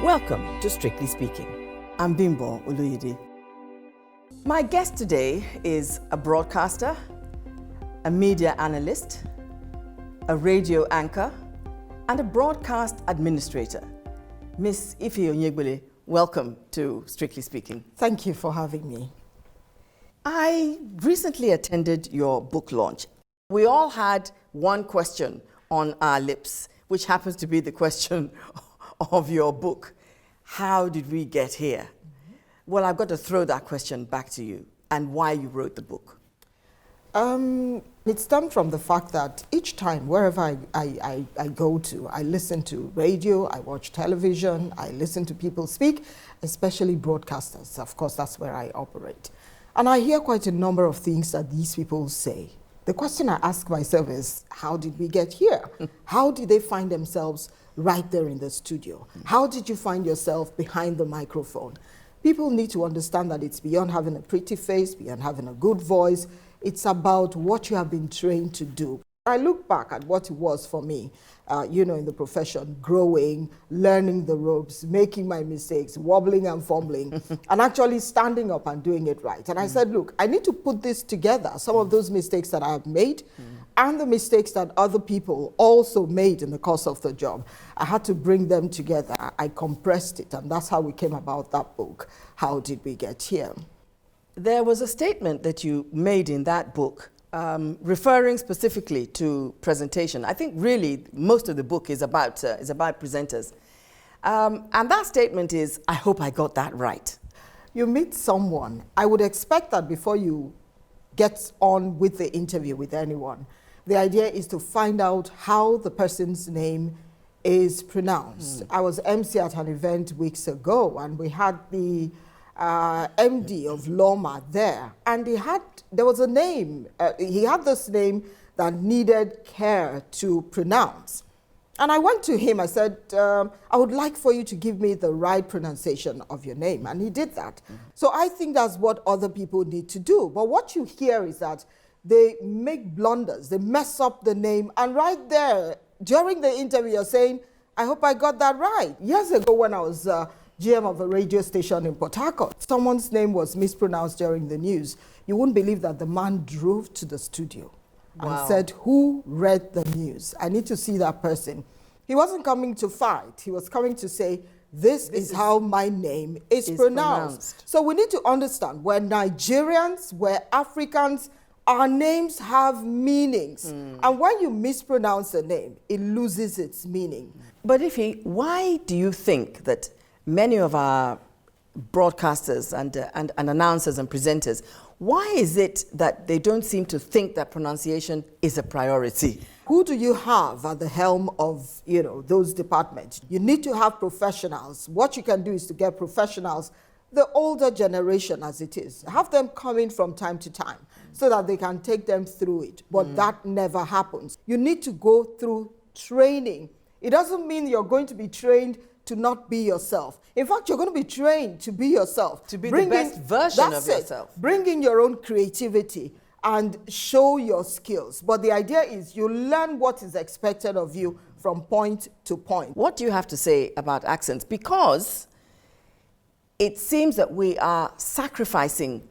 Welcome to Strictly Speaking. I'm Bimbo Oloyede. My guest today is a broadcaster, a media analyst, a radio anchor, and a broadcast administrator. Miss Ify Onyegbule, welcome to Strictly Speaking. Thank you for having me. I recently attended your book launch. We all had one question on our lips, which happens to be the question of your book. How did we get here? Mm-hmm. Well, I've got to throw that question back to you and why you wrote the book. It stemmed from the fact that each time, wherever I go to, I listen to radio, I watch television, I listen to people speak, especially broadcasters. Of course, that's where I operate. And I hear quite a number of things that these people say. The question I ask myself is, how did we get here? How did they find themselves right there in the studio? How did you find yourself behind the microphone? People need to understand that it's beyond having a pretty face, beyond having a good voice. It's about what you have been trained to do. I look back at what it was for me, in the profession, growing, learning the ropes, making my mistakes, wobbling and fumbling, and actually standing up and doing it right. And I said, look, I need to put this together, some of those mistakes that I have made and the mistakes that other people also made in the course of the job. I had to bring them together. I compressed it, and that's how we came about that book, How Did We Get Here? There was a statement that you made in that book referring specifically to presentation. I think really most of the book is about presenters. And that statement is, I hope I got that right. You meet someone, I would expect that before you get on with the interview with anyone, the idea is to find out how the person's name is pronounced. I was MC at an event weeks ago, and we had the MD of Loma there, and there was a name, he had this name that needed care to pronounce. And I went to him, I said, I would like for you to give me the right pronunciation of your name, and he did that. So I think that's what other people need to do. But what you hear is that they make blunders, they mess up the name, and right there, during the interview, you're saying, I hope I got that right. Years ago when I was GM of a radio station in Port Harcourt, someone's name was mispronounced during the news. You wouldn't believe that the man drove to the studio and said, who read the news? I need to see that person. He wasn't coming to fight. He was coming to say, this is how my name is pronounced. So we need to understand, we're Nigerians, we're Africans, our names have meanings. And when you mispronounce a name, it loses its meaning. But Ify, why do you think that many of our broadcasters and announcers and presenters, why is it that they don't seem to think that pronunciation is a priority? Who do you have at the helm of, those departments? You need to have professionals. What you can do is to get professionals, the older generation as it is, have them come in from time to time so that they can take them through it. But that never happens. You need to go through training. It doesn't mean you're going to be trained to not be yourself. In fact, you're going to be trained to be yourself. To be the best version of yourself. Bring in your own creativity and show your skills. But the idea is you learn what is expected of you from point to point. What do you have to say about accents? Because it seems that we are sacrificing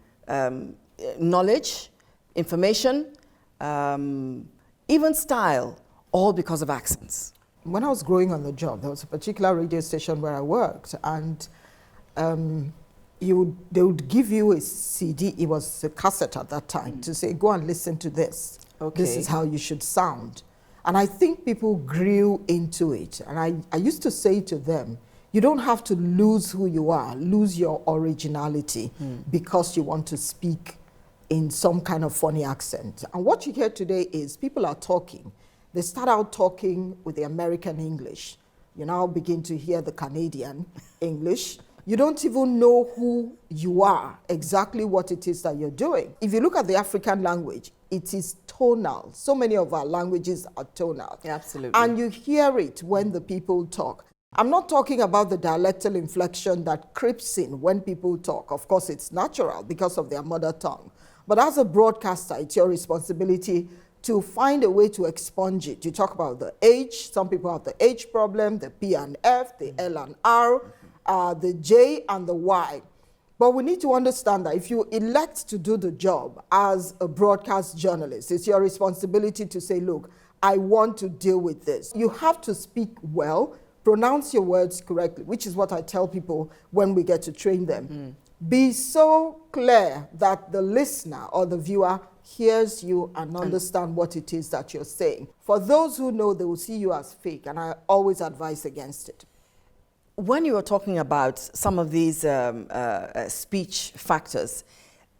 knowledge, information, even style, all because of accents. When I was growing on the job, there was a particular radio station where I worked, and they would give you a CD, it was a cassette at that time, to say, go and listen to this. Okay. This is how you should sound. And I think people grew into it. And I used to say to them, you don't have to lose who you are, lose your originality because you want to speak in some kind of funny accent. And what you hear today is people are talking. They start out talking with the American English. You now begin to hear the Canadian English. You don't even know who you are, exactly what it is that you're doing. If you look at the African language, it is tonal. So many of our languages are tonal. Yeah, absolutely. And you hear it when the people talk. I'm not talking about the dialectal inflection that creeps in when people talk. Of course, it's natural because of their mother tongue. But as a broadcaster, it's your responsibility to find a way to expunge it. You talk about the H, some people have the H problem, the P and F, the L and R. the J and the Y. But we need to understand that if you elect to do the job as a broadcast journalist, it's your responsibility to say, look, I want to deal with this. You have to speak well, pronounce your words correctly, which is what I tell people when we get to train them. Be so clear that the listener or the viewer hears you and understand what it is that you're saying. For those who know, they will see you as fake, and I always advise against it. When you were talking about some of these speech factors,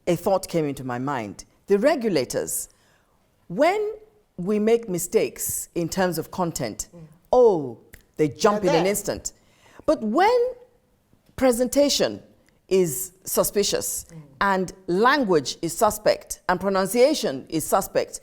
a thought came into my mind. The regulators, when we make mistakes in terms of content, they jump in an instant. But when presentation is suspicious and language is suspect and pronunciation is suspect,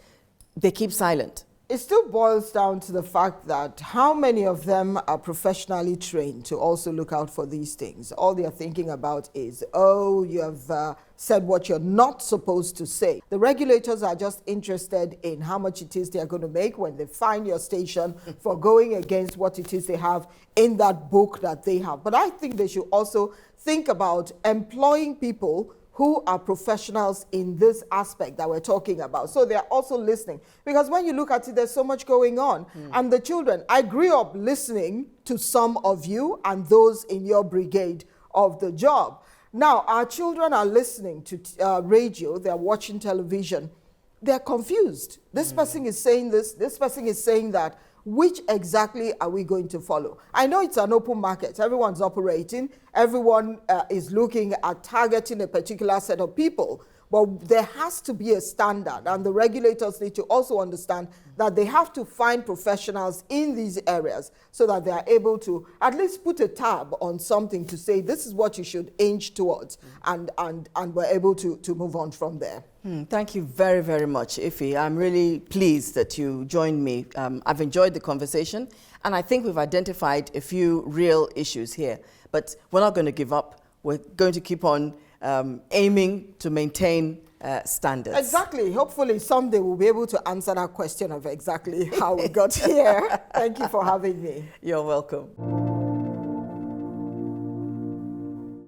they keep silent. It still boils down to the fact that how many of them are professionally trained to also look out for these things. All they're thinking about is, you have said what you're not supposed to say. The regulators are just interested in how much it is they're going to make when they find your station for going against what it is they have in that book that they have. But I think they should also think about employing people who are professionals in this aspect that we're talking about. So they're also listening. Because when you look at it, there's so much going on. And the children, I grew up listening to some of you and those in your brigade of the job. Now, our children are listening to radio, they're watching television. They're confused. This person is saying this person is saying that. Which exactly are we going to follow? I know it's an open market. Everyone's operating. Everyone is looking at targeting a particular set of people. But there has to be a standard, and the regulators need to also understand that they have to find professionals in these areas so that they are able to at least put a tab on something to say this is what you should inch towards, and we're able to move on from there. Thank you very, very much, Ify. I'm really pleased that you joined me. I've enjoyed the conversation, and I think we've identified a few real issues here. But we're not going to give up. We're going to keep on aiming to maintain standards. Exactly. Hopefully someday we'll be able to answer that question of exactly how we got here. Thank you for having me. You're welcome.